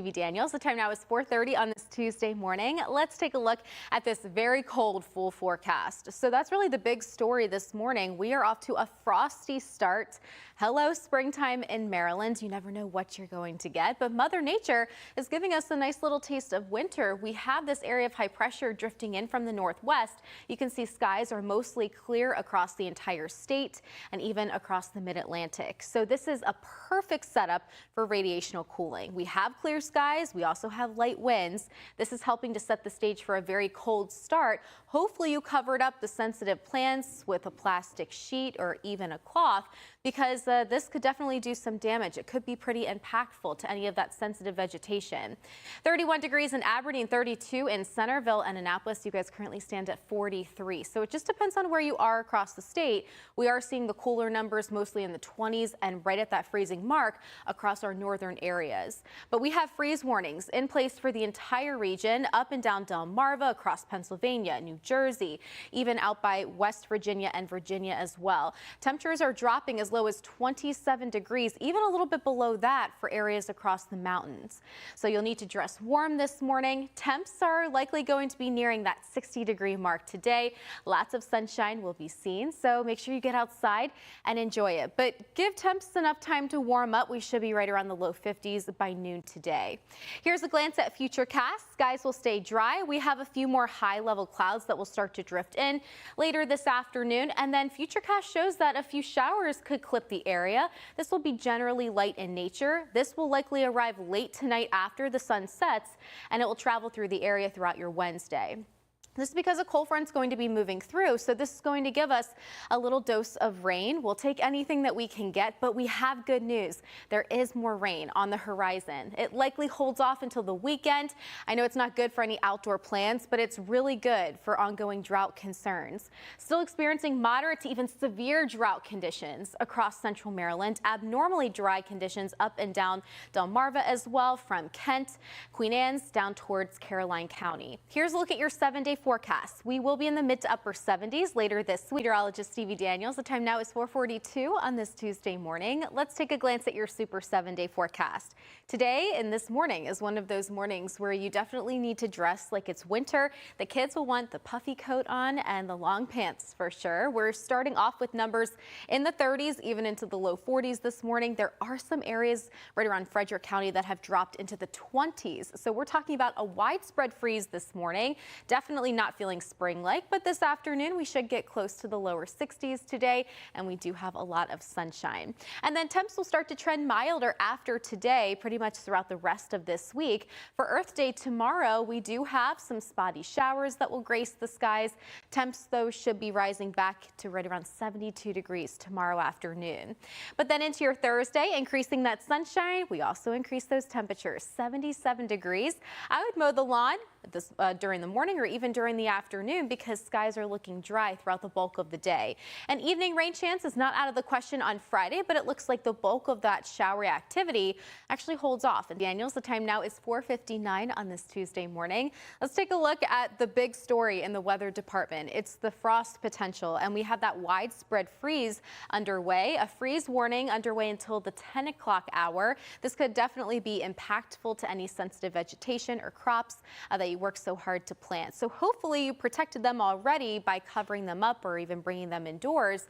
Stevie Daniels. The time now is 4:30 on this Tuesday morning. Let's take a look at this very cold full forecast. So that's really the big story this morning. We are off to a frosty start. Hello, springtime in Maryland. You never know what you're going to get, but Mother Nature is giving us a nice little taste of winter. We have this area of high pressure drifting in from the northwest. You can see skies are mostly clear across the entire state and even across the mid-Atlantic. So this is a perfect setup for radiational cooling. We have clear skies. We also have light winds. This is helping to set the stage for a very cold start. Hopefully you covered up the sensitive plants with a plastic sheet or even a cloth, because this could definitely do some damage. It could be pretty impactful to any of that sensitive vegetation. 31 degrees in Aberdeen, 32 in Centerville and Annapolis. You guys currently stand at 43. So it just depends on where you are across the state. We are seeing the cooler numbers mostly in the 20s and right at that freezing mark across our northern areas. But we have freeze warnings in place for the entire region, up and down Delmarva, across Pennsylvania, New Jersey, even out by West Virginia and Virginia as well. Temperatures are dropping as low as 27 degrees, even a little bit below that for areas across the mountains. So you'll need to dress warm this morning. Temps are likely going to be nearing that 60-degree mark today. Lots of sunshine will be seen, so make sure you get outside and enjoy it. But give temps enough time to warm up. We should be right around the low 50s by noon today. Here's a glance at futurecast. Skies will stay dry. We have a few more high-level clouds that will start to drift in later this afternoon, and then futurecast shows that a few showers could clip the area. This will be generally light in nature. This will likely arrive late tonight after the sun sets, and it will travel through the area throughout your Wednesday. This is because a cold front is going to be moving through, so this is going to give us a little dose of rain. We'll take anything that we can get, but we have good news. There is more rain on the horizon. It likely holds off until the weekend. I know it's not good for any outdoor plans, but it's really good for ongoing drought concerns. Still experiencing moderate to even severe drought conditions across central Maryland. Abnormally dry conditions up and down Delmarva as well, from Kent, Queen Anne's down towards Caroline County. Here's a look at your 7-day forecast. We will be in the mid to upper 70s later this week. Meteorologist Stevie Daniels. The time now is 4:42 on this Tuesday morning. Let's take a glance at your super 7-day forecast. Today and this morning is one of those mornings where you definitely need to dress like it's winter. The kids will want the puffy coat on and the long pants for sure. We're starting off with numbers in the 30s, even into the low 40s this morning. There are some areas right around Frederick County that have dropped into the 20s. So we're talking about a widespread freeze this morning. Definitely not feeling spring-like, but this afternoon we should get close to the lower 60s today, and we do have a lot of sunshine. And then temps will start to trend milder after today, pretty much throughout the rest of this week. For Earth Day tomorrow, we do have some spotty showers that will grace the skies. Temps, though, should be rising back to right around 72 degrees tomorrow afternoon. But then into your Thursday, increasing that sunshine, we also increase those temperatures, 77 degrees. I would mow the lawn during the morning or even during the afternoon, because skies are looking dry throughout the bulk of the day. An evening rain chance is not out of the question on Friday, but it looks like the bulk of that showery activity actually holds off. And Daniels, the time now is 4:59 on this Tuesday morning. Let's take a look at the big story in the weather department. It's the frost potential, and we have that widespread freeze underway. A freeze warning underway until the 10 o'clock hour. This could definitely be impactful to any sensitive vegetation or crops that you work so hard to plant. So hopefully you protected them already by covering them up or even bringing them indoors.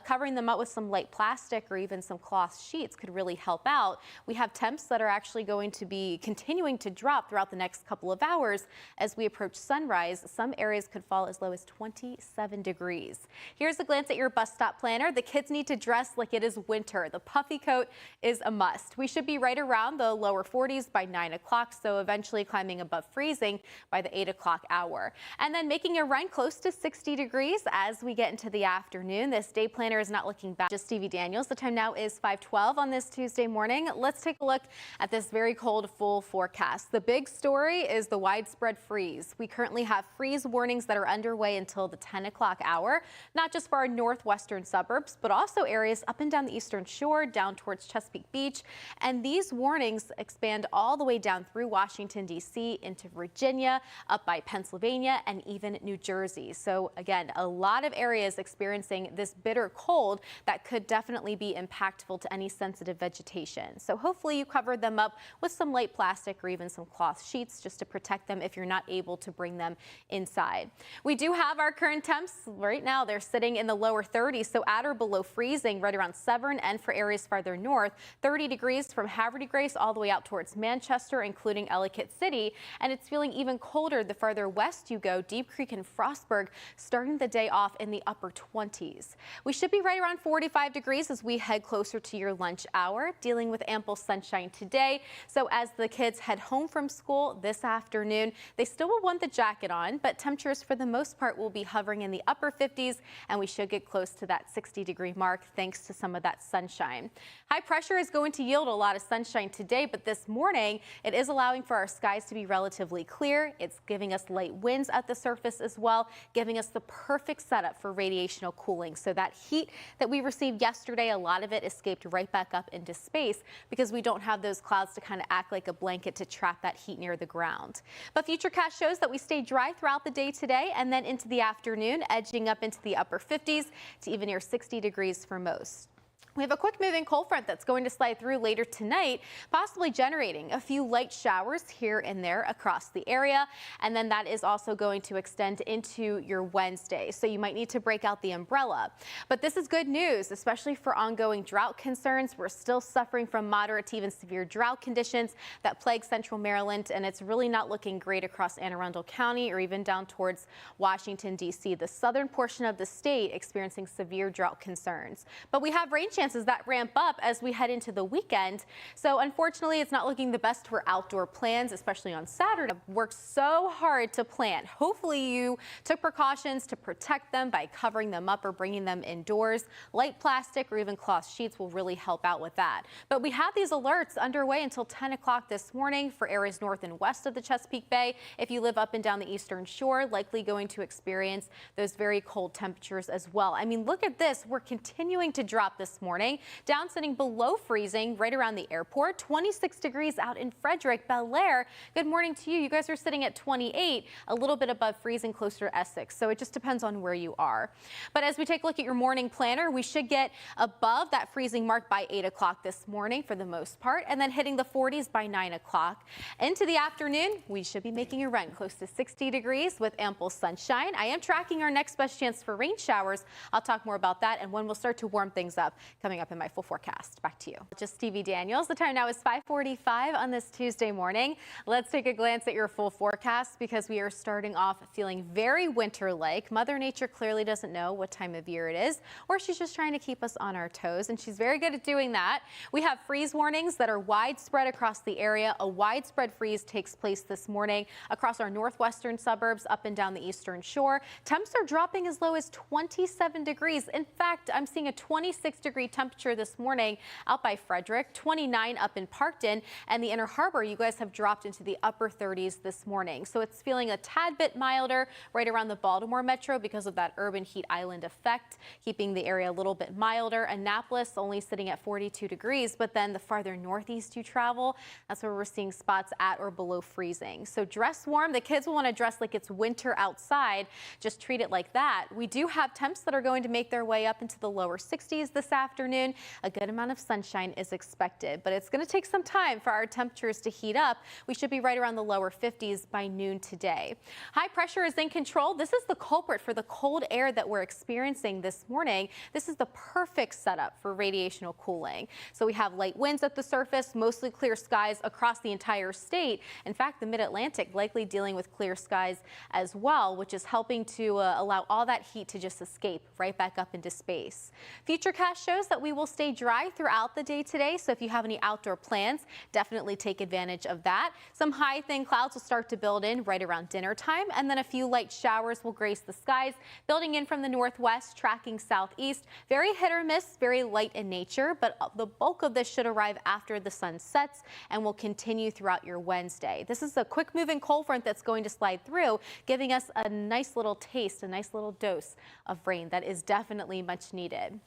Covering them up with some light plastic or even some cloth sheets could really help out. We have temps that are actually going to be continuing to drop throughout the next couple of hours as we approach sunrise. Some areas could fall as low as 27 degrees. Here's a glance at your bus stop planner. The kids need to dress like it is winter. The puffy coat is a must. We should be right around the lower 40s by 9 o'clock, so eventually climbing above freezing by the 8 o'clock hour. And then making a run close to 60 degrees as we get into the afternoon. This day planner is not looking bad. Just Stevie Daniels. The time now is 5:12 on this Tuesday morning. Let's take a look at this very cold full forecast. The big story is the widespread freeze. We currently have freeze warnings that are underway until the 10 o'clock hour, not just for our northwestern suburbs, but also areas up and down the eastern shore, down towards Chesapeake Beach. And these warnings expand all the way down through Washington, D.C. into Virginia, up by Pennsylvania Virginia, and even New Jersey. So again, a lot of areas experiencing this bitter cold that could definitely be impactful to any sensitive vegetation. So hopefully you covered them up with some light plastic or even some cloth sheets just to protect them if you're not able to bring them inside. We do have our current temps right now. They're sitting in the lower 30s, so at or below freezing right around Severn, and for areas farther north, 30 degrees from Havre de Grace all the way out towards Manchester, including Ellicott City. And it's feeling even colder the farther west you go. Deep Creek and Frostburg starting the day off in the upper 20s. We should be right around 45 degrees as we head closer to your lunch hour, dealing with ample sunshine today. So as the kids head home from school this afternoon, they still will want the jacket on, but temperatures for the most part will be hovering in the upper 50s, and we should get close to that 60-degree mark thanks to some of that sunshine. High pressure is going to yield a lot of sunshine today, but this morning it is allowing for our skies to be relatively clear. It's giving us light winds at the surface as well, giving us the perfect setup for radiational cooling. So that heat that we received yesterday, a lot of it escaped right back up into space because we don't have those clouds to kind of act like a blanket to trap that heat near the ground. But Futurecast shows that we stay dry throughout the day today, and then into the afternoon, edging up into the upper 50s to even near 60 degrees for most. We have a quick moving cold front that's going to slide through later tonight, possibly generating a few light showers here and there across the area. And then that is also going to extend into your Wednesday. So you might need to break out the umbrella. But this is good news, especially for ongoing drought concerns. We're still suffering from moderate to even severe drought conditions that plague central Maryland. And it's really not looking great across Anne Arundel County or even down towards Washington, D.C. The southern portion of the state experiencing severe drought concerns. But we have rain chances that ramp up as we head into the weekend. So unfortunately, it's not looking the best for outdoor plans, especially on Saturday. Worked so hard to plan. Hopefully you took precautions to protect them by covering them up or bringing them indoors. Light plastic or even cloth sheets will really help out with that. But we have these alerts underway until 10 o'clock this morning for areas north and west of the Chesapeake Bay. If you live up and down the eastern shore, likely going to experience those very cold temperatures as well. I mean, look at this. We're continuing to drop this morning. Down sitting below freezing right around the airport, 26 degrees out in Frederick, Bel Air. Good morning to you. You guys are sitting at 28, a little bit above freezing closer to Essex. So it just depends on where you are. But as we take a look at your morning planner, we should get above that freezing mark by 8 o'clock this morning for the most part, and then hitting the 40s by 9 o'clock. Into the afternoon, we should be making a run close to 60 degrees with ample sunshine. I am tracking our next best chance for rain showers. I'll talk more about that and when we'll start to warm things up coming up in my full forecast. Back to you. Just Stevie Daniels. The time now is 5:45 on this Tuesday morning. Let's take a glance at your full forecast because we are starting off feeling very winter-like. Mother Nature clearly doesn't know what time of year it is, or she's just trying to keep us on our toes, and she's very good at doing that. We have freeze warnings that are widespread across the area. A widespread freeze takes place this morning across our northwestern suburbs up and down the eastern shore. Temps are dropping as low as 27 degrees. In fact, I'm seeing a 26-degree temperature this morning out by Frederick, 29 up in Parkton, and the Inner Harbor. You guys have dropped into the upper 30s this morning. So it's feeling a tad bit milder right around the Baltimore metro because of that urban heat island effect, keeping the area a little bit milder. Annapolis only sitting at 42 degrees, but then the farther northeast you travel, that's where we're seeing spots at or below freezing. So dress warm. The kids will want to dress like it's winter outside. Just treat it like that. We do have temps that are going to make their way up into the lower 60s this afternoon. A good amount of sunshine is expected, but it's going to take some time for our temperatures to heat up. We should be right around the lower 50s by noon today. High pressure is in control. This is the culprit for the cold air that we're experiencing this morning. This is the perfect setup for radiational cooling. So we have light winds at the surface, mostly clear skies across the entire state. In fact, the mid-Atlantic likely dealing with clear skies as well, which is helping to allow all that heat to just escape right back up into space. Futurecast shows that we will stay dry throughout the day today, so if you have any outdoor plans, definitely take advantage of that. Some high thin clouds will start to build in right around dinner time, and then a few light showers will grace the skies, building in from the northwest, tracking southeast. Very hit or miss, very light in nature, but the bulk of this should arrive after the sun sets and will continue throughout your Wednesday. This is a quick moving cold front that's going to slide through, giving us a nice little taste, a nice little dose of rain that is definitely much needed.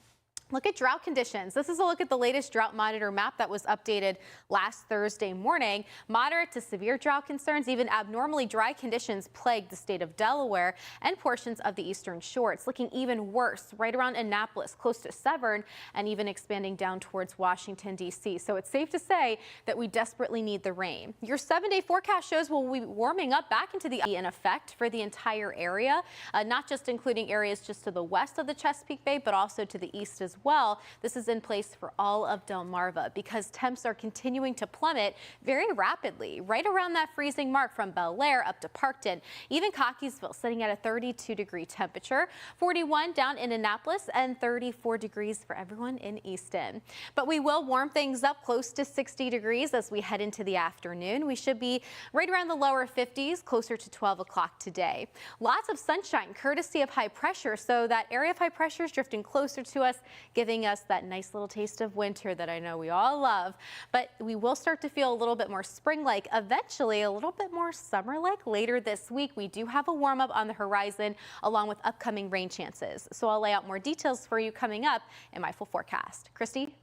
Look at drought conditions. This is a look at the latest drought monitor map that was updated last Thursday morning. Moderate to severe drought concerns, even abnormally dry conditions plague the state of Delaware and portions of the eastern shore. It's looking even worse right around Annapolis, close to Severn, and even expanding down towards Washington, D.C. So it's safe to say that we desperately need the rain. Your 7-day forecast shows we'll be warming up back into the in effect for the entire area, not just including areas just to the west of the Chesapeake Bay, but also to the east as well. This is in place for all of Delmarva because temps are continuing to plummet very rapidly, right around that freezing mark from Bel Air up to Parkton. Even Cockeysville sitting at a 32-degree temperature, 41 down in Annapolis, and 34 degrees for everyone in Easton. But we will warm things up close to 60 degrees as we head into the afternoon. We should be right around the lower 50s, closer to 12 o'clock today. Lots of sunshine courtesy of high pressure, so that area of high pressure is drifting closer to us, giving us that nice little taste of winter that I know we all love. But we will start to feel a little bit more spring-like, eventually a little bit more summer-like later this week. We do have a warm-up on the horizon along with upcoming rain chances. So I'll lay out more details for you coming up in my full forecast. Christy?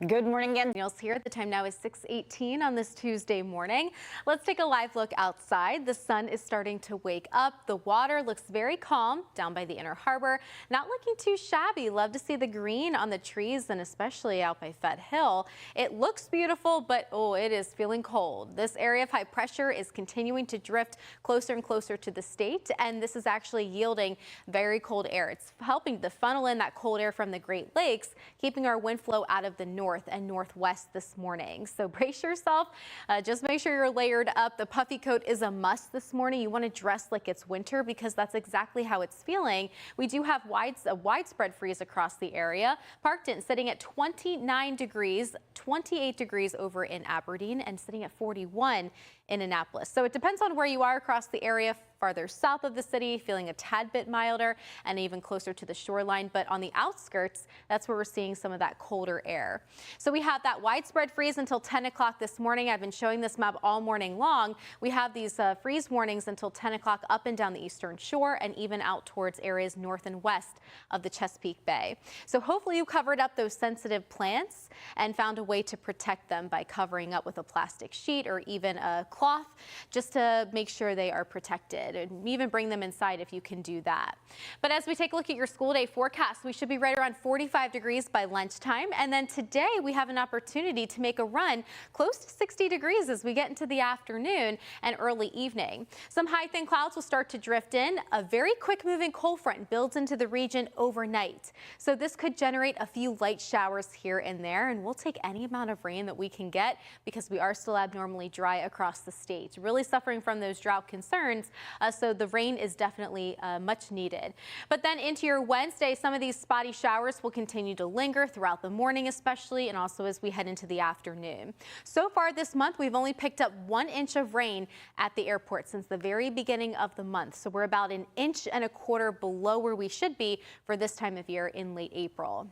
Good morning again. Daniel's here. The time now is 6:18 on this Tuesday morning. Let's take a live look outside. The sun is starting to wake up. The water looks very calm down by the inner harbor. Not looking too shabby. Love to see the green on the trees and especially out by Fed Hill. It looks beautiful, but oh, it is feeling cold. This area of high pressure is continuing to drift closer and closer to the state, and this is actually yielding very cold air. It's helping to funnel in that cold air from the Great Lakes, keeping our wind flow out of the north and northwest this morning. So brace yourself. Just make sure you're layered up. The puffy coat is a must this morning. You want to dress like it's winter because that's exactly how it's feeling. We do have a widespread freeze across the area. Parkton sitting at 29 degrees, 28 degrees over in Aberdeen, and sitting at 41 in Annapolis. So it depends on where you are across the area. Farther south of the city, feeling a tad bit milder and even closer to the shoreline. But on the outskirts, that's where we're seeing some of that colder air. So we have that widespread freeze until 10 o'clock this morning. I've been showing this map all morning long. We have these freeze warnings until 10 o'clock up and down the eastern shore and even out towards areas north and west of the Chesapeake Bay. So hopefully you covered up those sensitive plants and found a way to protect them by covering up with a plastic sheet or even a cloth just to make sure they are protected, and even bring them inside if you can do that. But as we take a look at your school day forecast, we should be right around 45 degrees by lunchtime. And then today we have an opportunity to make a run close to 60 degrees as we get into the afternoon and early evening. Some high thin clouds will start to drift in. A very quick moving cold front builds into the region overnight. So this could generate a few light showers here and there, and we'll take any amount of rain that we can get because we are still abnormally dry across the state. Really suffering from those drought concerns. So the rain is definitely much needed. But then into your Wednesday, some of these spotty showers will continue to linger throughout the morning especially, and also as we head into the afternoon. So far this month, we've only picked up 1 inch of rain at the airport since the very beginning of the month. So we're about 1.25 inches below where we should be for this time of year in late April.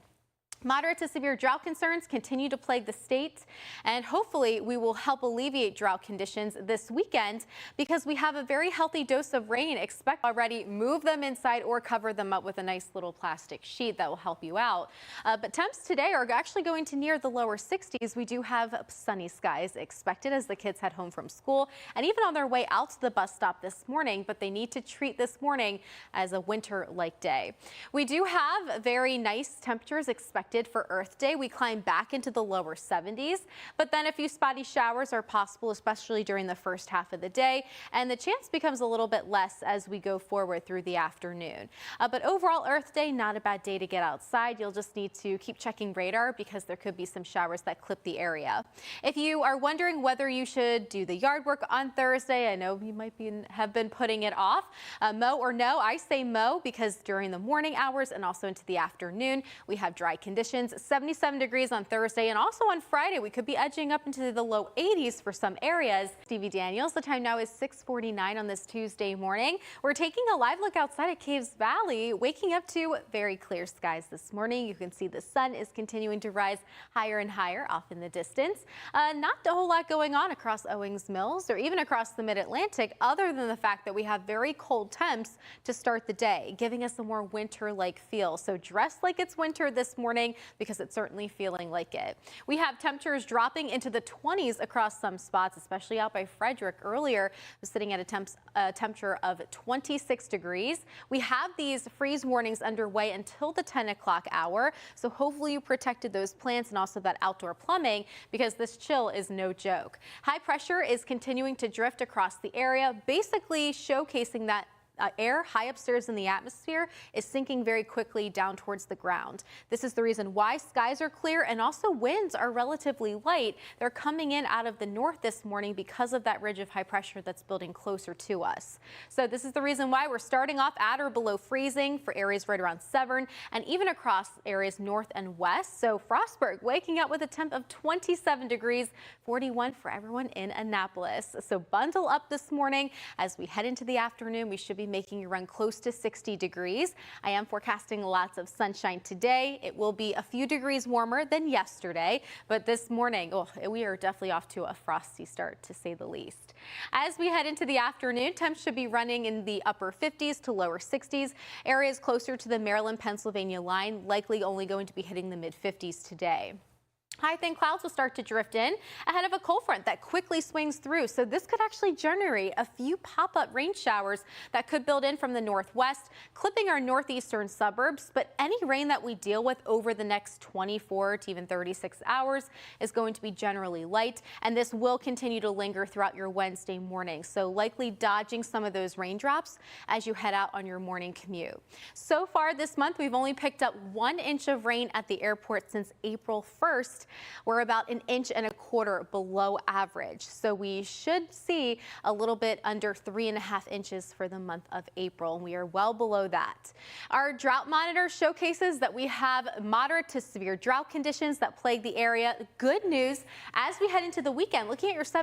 Moderate to severe drought concerns continue to plague the state, and hopefully we will help alleviate drought conditions this weekend because we have a very healthy dose of rain. Expect already, move them inside or cover them up with a nice little plastic sheet that will help you out. But temps today are actually going to near the lower 60s. We do have sunny skies expected as the kids head home from school and even on their way out to the bus stop this morning, but they need to treat this morning as a winter-like day. We do have very nice temperatures expected for Earth Day. We climb back into the lower 70s, but then a few spotty showers are possible, especially during the first half of the day, and the chance becomes a little bit less as we go forward through the afternoon. But overall, Earth Day, not a bad day to get outside. You'll just need to keep checking radar because there could be some showers that clip the area. If you are wondering whether you should do the yard work on Thursday, I know you might have been putting it off. Mow or no, I say mow because during the morning hours and also into the afternoon, we have dry conditions. 77 degrees on Thursday, and also on Friday we could be edging up into the low 80s for some areas. Stevie Daniels, the time now is 6:49 on this Tuesday morning. We're taking a live look outside at Caves Valley, waking up to very clear skies this morning. You can see the sun is continuing to rise higher and higher off in the distance. Not a whole lot going on across Owings Mills or even across the Mid-Atlantic other than the fact that we have very cold temps to start the day, giving us a more winter-like feel. So dress like it's winter this morning. morning because it's certainly feeling like it. We have temperatures dropping into the 20s across some spots, especially out by Frederick. Earlier was sitting at a temperature of 26 degrees. We have these freeze warnings underway until the 10 o'clock hour. So hopefully you protected those plants and also that outdoor plumbing, because this chill is no joke. High pressure is continuing to drift across the area, basically showcasing that air high upstairs in the atmosphere is sinking very quickly down towards the ground. This is the reason why skies are clear and also winds are relatively light. They're coming in out of the north this morning because of that ridge of high pressure that's building closer to us. So this is the reason why we're starting off at or below freezing for areas right around Severn and even across areas north and west. So Frostburg waking up with a temp of 27 degrees, 41 for everyone in Annapolis. So bundle up this morning. As we head into the afternoon, we should be making you run close to 60 degrees. I am forecasting lots of sunshine today. It will be a few degrees warmer than yesterday, but this morning, we are definitely off to a frosty start, to say the least. As we head into the afternoon, temps should be running in the upper 50s to lower 60s. Areas closer to the Maryland-Pennsylvania line likely only going to be hitting the mid-50s today. High thin clouds will start to drift in ahead of a cold front that quickly swings through. So this could actually generate a few pop-up rain showers that could build in from the northwest, clipping our northeastern suburbs. But any rain that we deal with over the next 24 to even 36 hours is going to be generally light. And this will continue to linger throughout your Wednesday morning. So likely dodging some of those raindrops as you head out on your morning commute. So far this month, we've only picked up 1 inch of rain at the airport since April 1st. We're about 1.25 inches below average. So we should see a little bit under 3.5 inches for the month of April. We are well below that. Our drought monitor showcases that we have moderate to severe drought conditions that plague the area. Good news as we head into the weekend. Looking at your 7